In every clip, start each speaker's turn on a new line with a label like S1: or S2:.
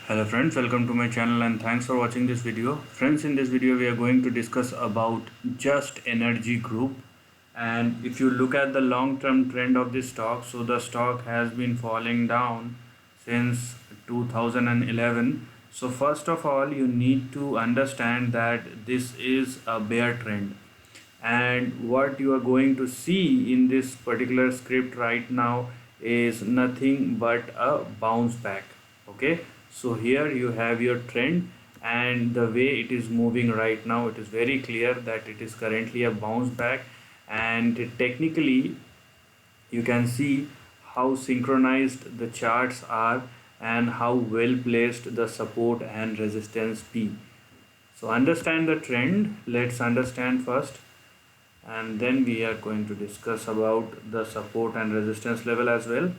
S1: Hello friends, welcome to my channel and thanks for watching this video. Friends, in this video we are going to discuss about Just Energy Group. And if you look at the long-term trend of this stock, so the stock has been falling down since 2011. So first of all, you need to understand that this is a bear trend. And what you are going to see in this particular script right now is nothing but a bounce back. Okay, so here you have your trend, and the way it is moving right now, it is very clear that it is currently a bounce back. And technically you can see how synchronized the charts are and how well placed the support and resistance be. So understand the trend. Let's understand first, and then we are going to discuss about the support and resistance level as well,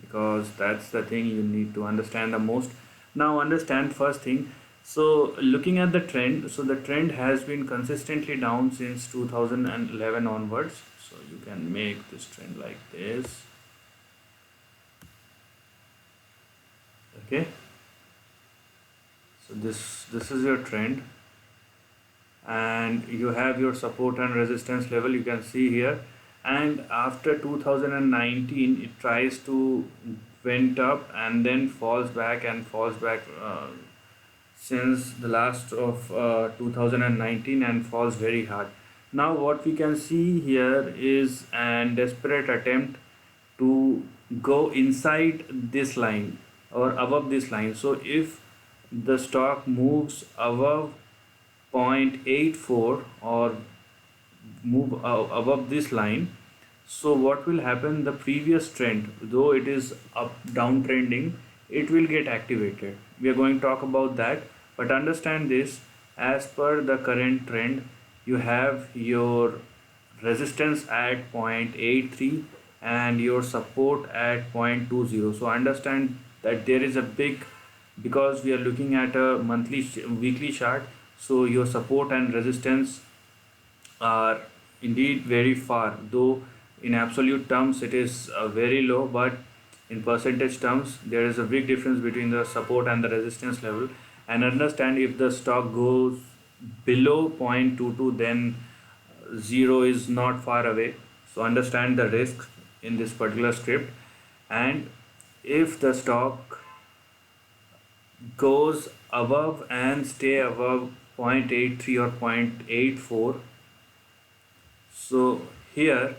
S1: because that's the thing you need to understand the most. Now understand first thing. So looking at the trend, so the trend has been consistently down since 2011 onwards. So you can make this trend like this. Okay, so this is your trend, and you have your support and resistance level, you can see here. And after 2019 it tries to went up and then falls back and falls back since the last of 2019, and falls very hard. Now what we can see here is an desperate attempt to go inside this line or above this line. So if the stock moves above 0.84 or move above this line, so what will happen, the previous trend, though it is up down trending, it will get activated. We are going to talk about that, but understand this. As per the current trend, you have your resistance at 0.83 and your support at 0.20. So understand that there is a big, because we are looking at a weekly chart, so your support and resistance are indeed very far, though in absolute terms it is very low, but in percentage terms there is a big difference between the support and the resistance level. And understand, if the stock goes below 0.22, then zero is not far away. So understand the risk in this particular script. And if the stock goes above and stay above 0.83 or 0.84, so here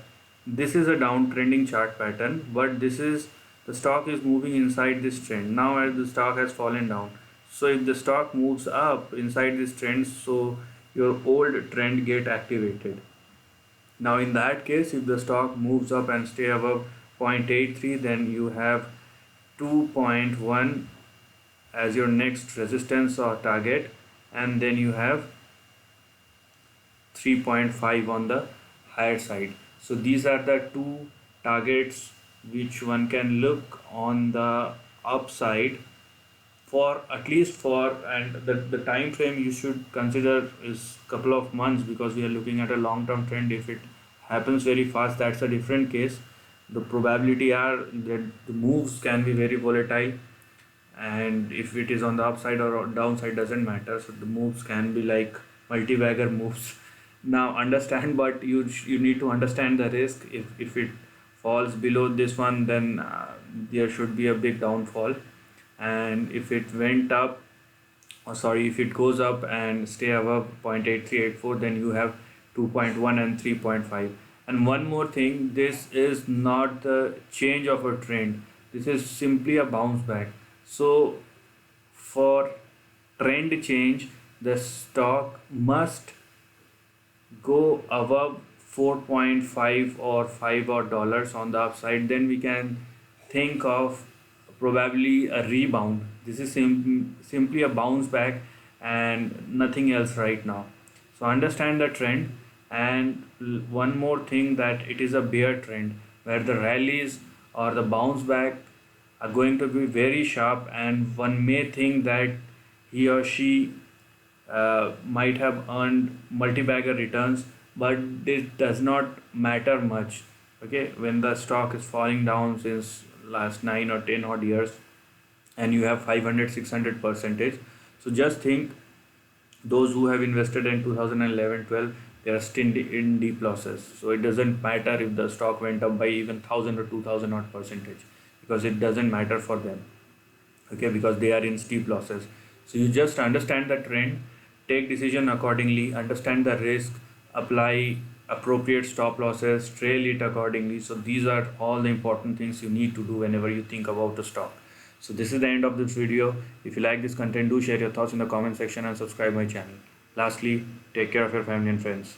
S1: this is a downtrending chart pattern, but this is, the stock is moving inside this trend. Now as the stock has fallen down, so if the stock moves up inside this trend, so your old trend get activated. Now in that case, if the stock moves up and stay above 0.83, then you have 2.1 as your next resistance or target, and then you have 3.5 on the higher side. So these are the two targets which one can look on the upside for, at least for, and the time frame you should consider is couple of months, because we are looking at a long term trend. If it happens very fast, that's a different case. The probability are that the moves can be very volatile, and if it is on the upside or downside doesn't matter. So the moves can be like multi-bagger moves. Now understand, but you need to understand the risk. If it falls below this one, then there should be a big downfall. And if it went up, or sorry, if it goes up and stay above 0.8384, then you have 2.1 and 3.5. And one more thing, this is not the change of a trend, this is simply a bounce back. So for trend change, the stock must go above 4.5 or 5 or dollars on the upside, then we can think of probably a rebound. This is simply a bounce back and nothing else right now. So understand the trend. And one more thing, that it is a bear trend where the rallies or the bounce back are going to be very sharp, and one may think that he or she might have earned multi-bagger returns, but this does not matter much. Okay, when the stock is falling down since last 9 or 10 odd years, and you have 500 600 percentage. So just think, those who have invested in 2011-12, they are still in deep losses. So it doesn't matter if the stock went up by even 1000 or 2000 odd percentage, because it doesn't matter for them. Okay, because they are in steep losses. So you just understand the trend, take decision accordingly, understand the risk, apply appropriate stop losses, trail it accordingly. So these are all the important things you need to do whenever you think about a stock. So this is the end of this video. If you like this content, do share your thoughts in the comment section and subscribe my channel. Lastly, take care of your family and friends.